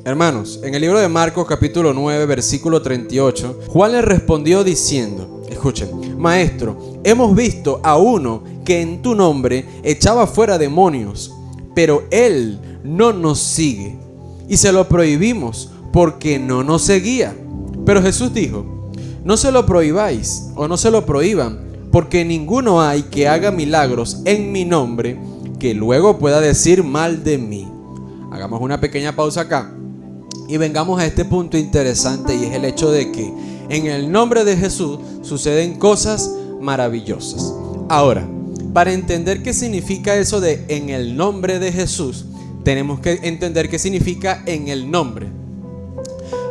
Hermanos, en el libro de Marcos capítulo 9 versículo 38, Juan le respondió diciendo, escuchen, Maestro, hemos visto a uno que en tu nombre echaba fuera demonios, pero él no nos sigue y se lo prohibimos porque no nos seguía. Pero Jesús dijo, no se lo prohibáis o no se lo prohíban, porque ninguno hay que haga milagros en mi nombre que luego pueda decir mal de mí. Hagamos una pequeña pausa acá y vengamos a este punto interesante, y es el hecho de que en el nombre de Jesús suceden cosas maravillosas. Ahora, para entender qué significa eso de en el nombre de Jesús, tenemos que entender qué significa en el nombre.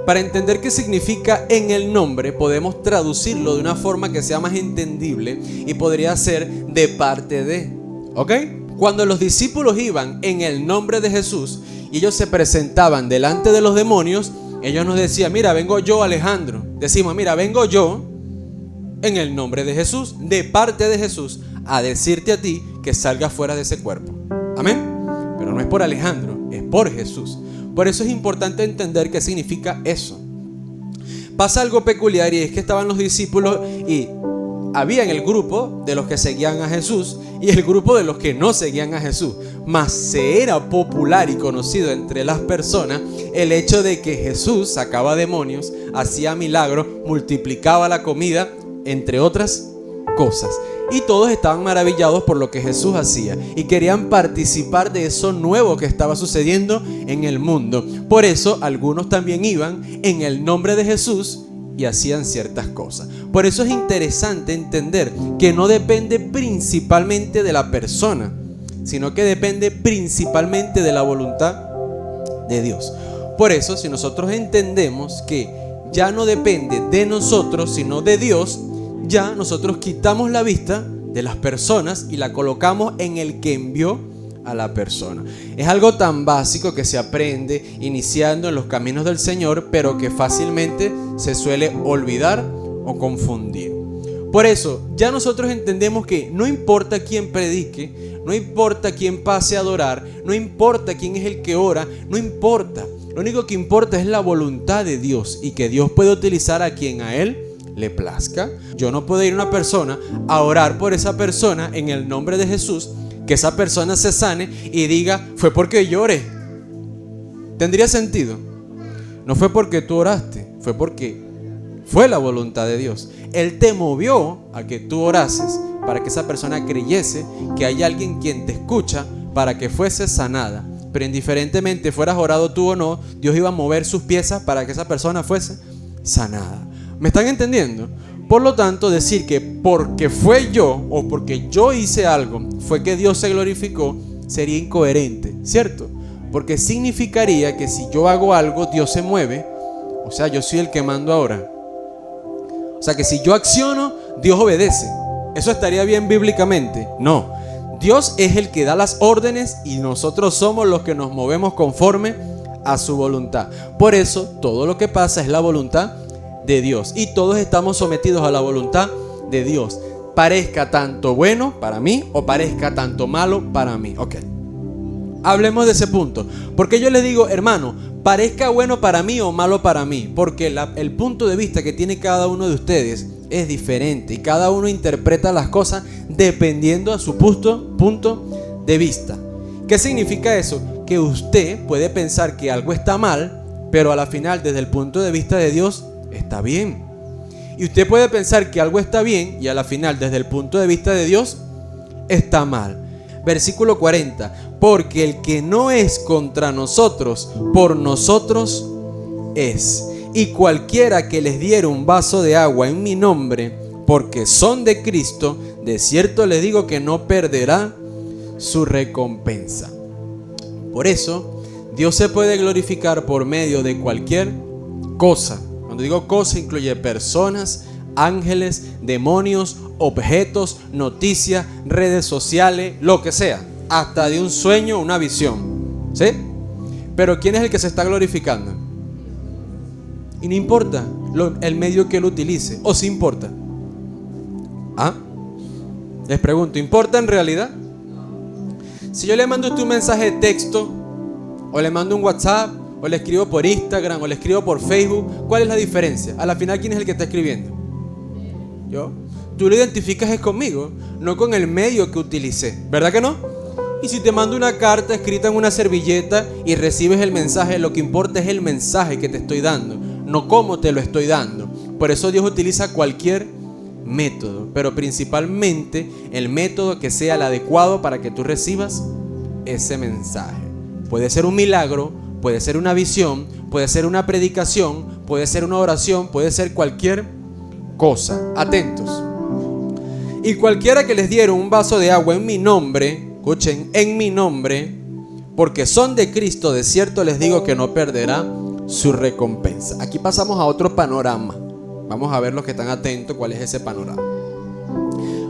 Para entender qué significa en el nombre, podemos traducirlo de una forma que sea más entendible y podría ser de parte de. ¿Ok? Cuando los discípulos iban en el nombre de Jesús y ellos se presentaban delante de los demonios, ellos nos decían, mira, vengo yo, Alejandro. Decimos, mira, vengo yo en el nombre de Jesús, de parte de Jesús, a decirte a ti que salgas fuera de ese cuerpo. Amén. Pero no es por Alejandro, es por Jesús. Por eso es importante entender qué significa eso. Pasa algo peculiar, y es que estaban los discípulos y había en el grupo de los que seguían a Jesús y el grupo de los que no seguían a Jesús. Mas se era popular y conocido entre las personas el hecho de que Jesús sacaba demonios, hacía milagros, multiplicaba la comida, entre otras cosas. Y todos estaban maravillados por lo que Jesús hacía y querían participar de eso nuevo que estaba sucediendo en el mundo. Por eso algunos también iban en el nombre de Jesús y hacían ciertas cosas. Por eso es interesante entender que no depende principalmente de la persona, sino que depende principalmente de la voluntad de Dios. Por eso, si nosotros entendemos que ya no depende de nosotros, sino de Dios, ya nosotros quitamos la vista de las personas y la colocamos en el que envió a la persona. Es algo tan básico que se aprende iniciando en los caminos del Señor, pero que fácilmente se suele olvidar o confundir. Por eso, ya nosotros entendemos que no importa quién predique, no importa quién pase a adorar, no importa quién es el que ora, no importa. Lo único que importa es la voluntad de Dios y que Dios puede utilizar a quien a Él le plazca. Yo no puedo ir a una persona a orar por esa persona en el nombre de Jesús, que esa persona se sane y diga, fue porque yo oré. ¿Tendría sentido? No fue porque tú oraste, fue porque fue la voluntad de Dios. Él te movió a que tú orases para que esa persona creyese que hay alguien quien te escucha para que fuese sanada. Pero indiferentemente fueras orado tú o no, Dios iba a mover sus piezas para que esa persona fuese sanada. ¿Me están entendiendo? Por lo tanto, decir que porque fue yo o porque yo hice algo fue que Dios se glorificó sería incoherente, ¿cierto? Porque significaría que si yo hago algo, Dios se mueve. O sea, yo soy el que mando ahora. O sea, que si yo acciono, Dios obedece. ¿Eso estaría bien bíblicamente? No. Dios es el que da las órdenes y nosotros somos los que nos movemos conforme a su voluntad. Por eso, todo lo que pasa es la voluntad de Dios y todos estamos sometidos a la voluntad de Dios, parezca tanto bueno para mí o parezca tanto malo para mí. Ok, hablemos de ese punto. Porque yo les digo, hermano, parezca bueno para mí o malo para mí, porque el punto de vista que tiene cada uno de ustedes es diferente y cada uno interpreta las cosas dependiendo a su punto de vista. ¿Qué significa eso? Que usted puede pensar que algo está mal, pero a la final, desde el punto de vista de Dios, está bien. Y usted puede pensar que algo está bien y a la final, desde el punto de vista de Dios, está mal. Versículo 40. Porque el que no es contra nosotros, por nosotros es. Y cualquiera que les diere un vaso de agua en mi nombre, porque son de Cristo, de cierto les digo que no perderá su recompensa. Por eso, Dios se puede glorificar por medio de cualquier cosa. Cuando digo cosa, incluye personas, ángeles, demonios, objetos, noticias, redes sociales, lo que sea, hasta de un sueño, una visión, ¿sí? Pero ¿quién es el que se está glorificando? Y no importa el medio que él utilice, o sí importa. ¿Ah? Les pregunto, ¿importa en realidad? Si yo le mando a usted un mensaje de texto, o le mando un WhatsApp, o le escribo por Instagram, o le escribo por Facebook, ¿cuál es la diferencia? A la final, ¿quién es el que está escribiendo? Yo. Tú lo identificas es conmigo, no con el medio que utilicé, ¿verdad que no? Y si te mando una carta escrita en una servilleta y recibes el mensaje, lo que importa es el mensaje que te estoy dando, no cómo te lo estoy dando. Por eso Dios utiliza cualquier método, pero principalmente el método que sea el adecuado para que tú recibas ese mensaje. Puede ser un milagro, puede ser una visión, puede ser una predicación, puede ser una oración, puede ser cualquier cosa. Atentos. Y cualquiera que les diera un vaso de agua en mi nombre, escuchen, en mi nombre, porque son de Cristo, de cierto les digo que no perderá su recompensa. Aquí pasamos a otro panorama. Vamos a ver los que están atentos cuál es ese panorama.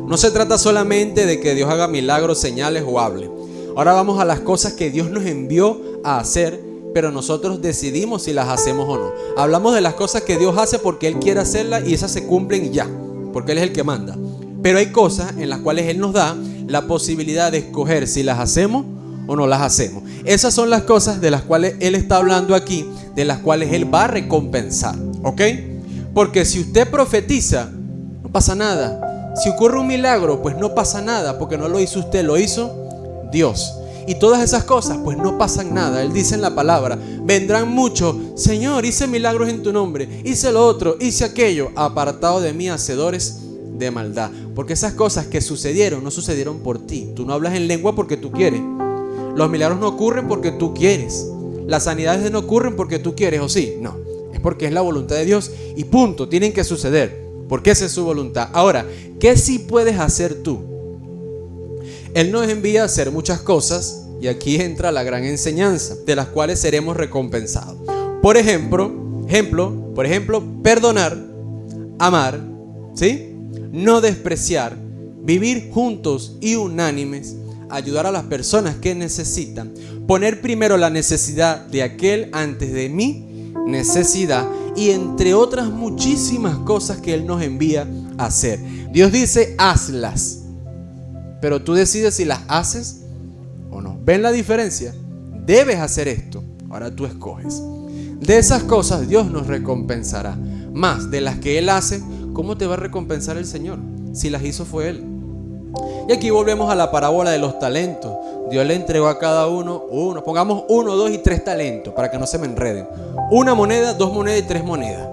No se trata solamente de que Dios haga milagros, señales o hable. Ahora vamos a las cosas que Dios nos envió a hacer, pero nosotros decidimos si las hacemos o no. Hablamos de las cosas que Dios hace porque Él quiere hacerlas y esas se cumplen y ya, porque Él es el que manda. Pero hay cosas en las cuales Él nos da la posibilidad de escoger si las hacemos o no las hacemos. Esas son las cosas de las cuales Él está hablando aquí, de las cuales Él va a recompensar, ¿ok? Porque si usted profetiza, no pasa nada. Si ocurre un milagro, pues no pasa nada, porque no lo hizo usted, lo hizo Dios. Y todas esas cosas, pues no pasan nada. Él dice en la palabra, vendrán muchos, Señor, hice milagros en tu nombre, hice lo otro, hice aquello, apartado de mí, hacedores de maldad. Porque esas cosas que sucedieron, no sucedieron por ti. Tú no hablas en lengua porque tú quieres. Los milagros no ocurren porque tú quieres. Las sanidades no ocurren porque tú quieres, ¿o sí? No, es porque es la voluntad de Dios y punto, tienen que suceder, porque esa es su voluntad. Ahora, ¿qué sí puedes hacer tú? Él nos envía a hacer muchas cosas y aquí entra la gran enseñanza, de las cuales seremos recompensados. Por ejemplo, perdonar, amar, ¿sí? No despreciar, vivir juntos y unánimes, ayudar a las personas que necesitan, poner primero la necesidad de aquel antes de mi necesidad y entre otras muchísimas cosas que Él nos envía a hacer. Dios dice, hazlas, pero tú decides si las haces o no. ¿Ven la diferencia? Debes hacer esto, ahora tú escoges. De esas cosas Dios nos recompensará, más de las que Él hace. ¿Cómo te va a recompensar el Señor? Si las hizo fue Él. Y aquí volvemos a la parábola de los talentos. Dios le entregó a cada uno, pongamos 1, 2 y 3 talentos para que no se me enreden. 1 moneda, 2 monedas y 3 monedas.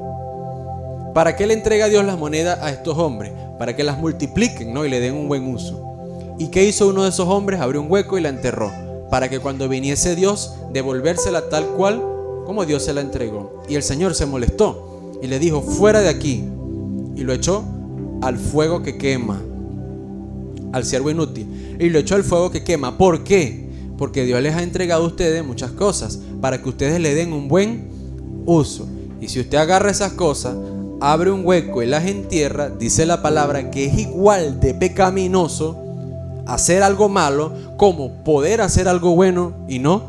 ¿Para qué le entrega Dios las monedas a estos hombres? Para que las multipliquen, ¿no? Y le den un buen uso. ¿Y qué hizo uno de esos hombres? Abrió un hueco y la enterró, para que cuando viniese Dios, devolvérsela tal cual como Dios se la entregó. Y el Señor se molestó y le dijo, fuera de aquí. Y lo echó al fuego que quema, al siervo inútil, y lo echó al fuego que quema. ¿Por qué? Porque Dios les ha entregado a ustedes muchas cosas para que ustedes le den un buen uso. Y si usted agarra esas cosas, abre un hueco y las entierra, dice la palabra que es igual de pecaminoso hacer algo malo como poder hacer algo bueno y no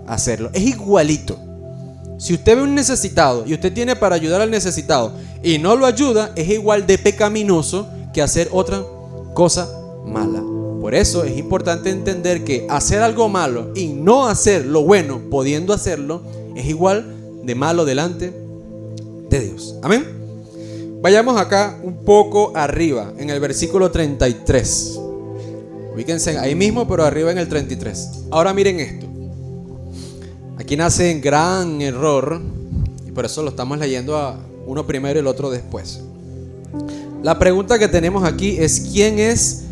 hacerlo. Es igualito. Si usted ve un necesitado y usted tiene para ayudar al necesitado y no lo ayuda, es igual de pecaminoso que hacer otra cosa mala. Por eso es importante entender que hacer algo malo y no hacer lo bueno pudiendo hacerlo es igual de malo delante de Dios. Amén. Vayamos acá un poco arriba en el versículo 33. Ubíquense ahí mismo, pero arriba en el 33. Ahora miren esto. Aquí nace un gran error y por eso lo estamos leyendo a uno primero y el otro después. La pregunta que tenemos aquí es ¿quién es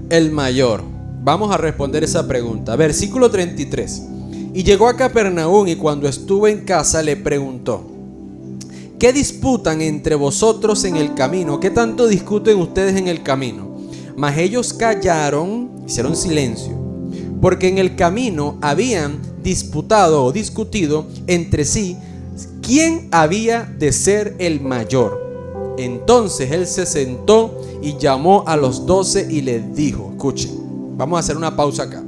el mayor? Vamos a responder esa pregunta. Versículo 33. Y llegó a Capernaum y cuando estuvo en casa le preguntó: ¿qué disputan entre vosotros en el camino? ¿Qué tanto discuten ustedes en el camino? Mas ellos callaron, hicieron silencio, porque en el camino habían disputado o discutido entre sí quién había de ser el mayor. Entonces él se sentó y llamó a los 12 y les dijo, escuchen, vamos a hacer una pausa acá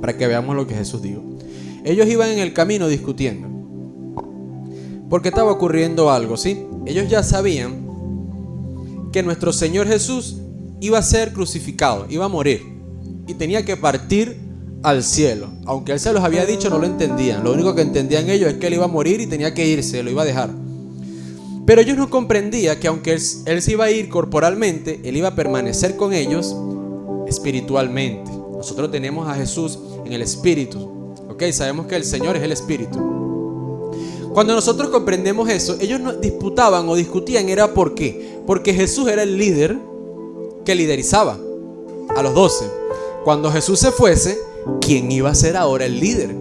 para que veamos lo que Jesús dijo. Ellos iban en el camino discutiendo porque estaba ocurriendo algo, ¿sí? Ellos ya sabían que nuestro Señor Jesús iba a ser crucificado, iba a morir y tenía que partir al cielo. Aunque él se los había dicho, no lo entendían. Lo único que entendían ellos es que él iba a morir y tenía que irse, lo iba a dejar. Pero ellos no comprendían que aunque él se iba a ir corporalmente, él iba a permanecer con ellos espiritualmente. Nosotros tenemos a Jesús en el espíritu. ¿Ok? Sabemos que el Señor es el espíritu. Cuando nosotros comprendemos eso, ellos no disputaban o discutían, era ¿por qué? Porque Jesús era el líder que liderizaba a los 12. Cuando Jesús se fuese, ¿quién iba a ser ahora el líder?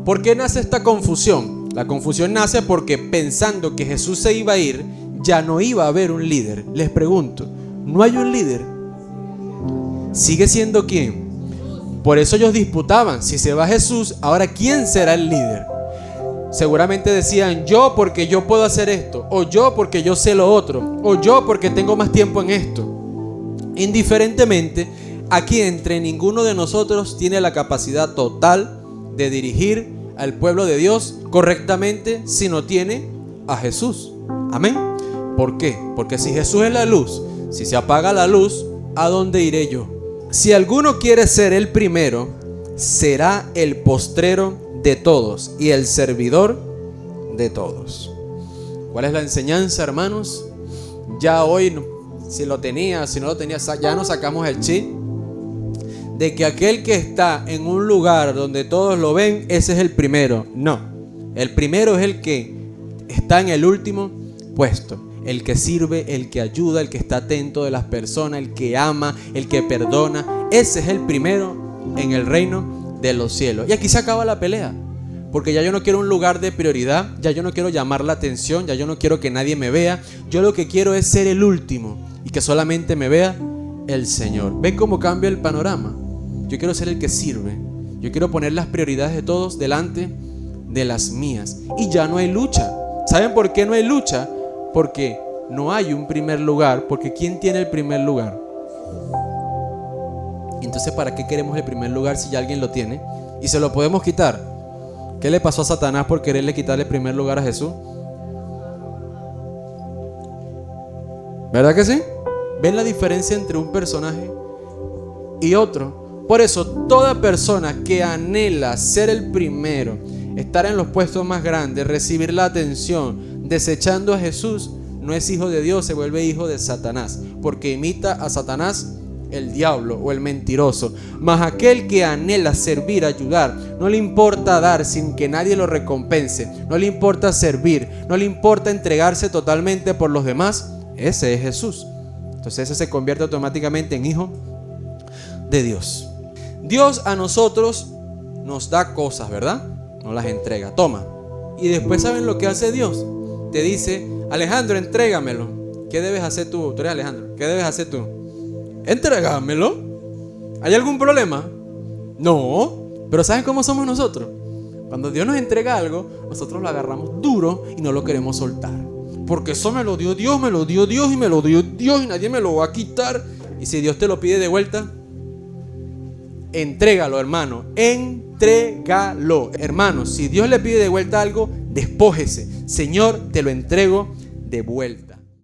¿Por qué nace esta confusión? La confusión nace porque pensando que Jesús se iba a ir, ya no iba a haber un líder. Les pregunto, ¿no hay un líder? ¿Sigue siendo quién? Por eso ellos disputaban, si se va Jesús, ahora ¿quién será el líder? Seguramente decían, yo porque yo puedo hacer esto, o yo porque yo sé lo otro, o yo porque tengo más tiempo en esto. Indiferentemente, aquí entre ninguno de nosotros tiene la capacidad total de dirigir al pueblo de Dios correctamente si no tiene a Jesús. Amén. ¿Por qué? Porque si Jesús es la luz, si se apaga la luz, ¿a dónde iré yo? Si alguno quiere ser el primero, será el postrero de todos y el servidor de todos. ¿Cuál es la enseñanza, hermanos? Ya hoy, si lo tenía, si no lo tenía, ya nos sacamos el chip de que aquel que está en un lugar donde todos lo ven, ese es el primero. No, el primero es el que está en el último puesto, el que sirve, el que ayuda, el que está atento de las personas, el que ama, el que perdona. Ese es el primero en el reino de los cielos. Y aquí se acaba la pelea, porque ya yo no quiero un lugar de prioridad, ya yo no quiero llamar la atención, ya yo no quiero que nadie me vea. Yo lo que quiero es ser el último y que solamente me vea el Señor. ¿Ven cómo cambia el panorama? Yo quiero ser el que sirve. Yo quiero poner las prioridades de todos delante de las mías. Y ya no hay lucha. ¿Saben por qué no hay lucha? Porque no hay un primer lugar. Porque ¿quién tiene el primer lugar? Entonces, ¿para qué queremos el primer lugar si ya alguien lo tiene? Y se lo podemos quitar. ¿Qué le pasó a Satanás por quererle quitarle el primer lugar a Jesús? ¿Verdad que sí? ¿Ven la diferencia entre un personaje y otro? Por eso, toda persona que anhela ser el primero, estar en los puestos más grandes, recibir la atención, desechando a Jesús, no es hijo de Dios, se vuelve hijo de Satanás, porque imita a Satanás, el diablo o el mentiroso. Mas aquel que anhela servir, ayudar, no le importa dar sin que nadie lo recompense, no le importa servir, no le importa entregarse totalmente por los demás, ese es Jesús. Entonces ese se convierte automáticamente en hijo de Dios. Dios a nosotros nos da cosas, ¿verdad? Nos las entrega, toma. Y después, ¿saben lo que hace Dios? Te dice, Alejandro, entrégamelo. ¿Qué debes hacer tú? Tú eres Alejandro. ¿Qué debes hacer tú? Entrégamelo. ¿Hay algún problema? No. Pero ¿saben cómo somos nosotros? Cuando Dios nos entrega algo, nosotros lo agarramos duro y no lo queremos soltar. Porque eso me lo dio Dios, me lo dio Dios y me lo dio Dios y nadie me lo va a quitar. Y si Dios te lo pide de vuelta, entrégalo, hermano. Entrégalo, hermano. Si Dios le pide de vuelta algo, despójese. Señor, te lo entrego de vuelta.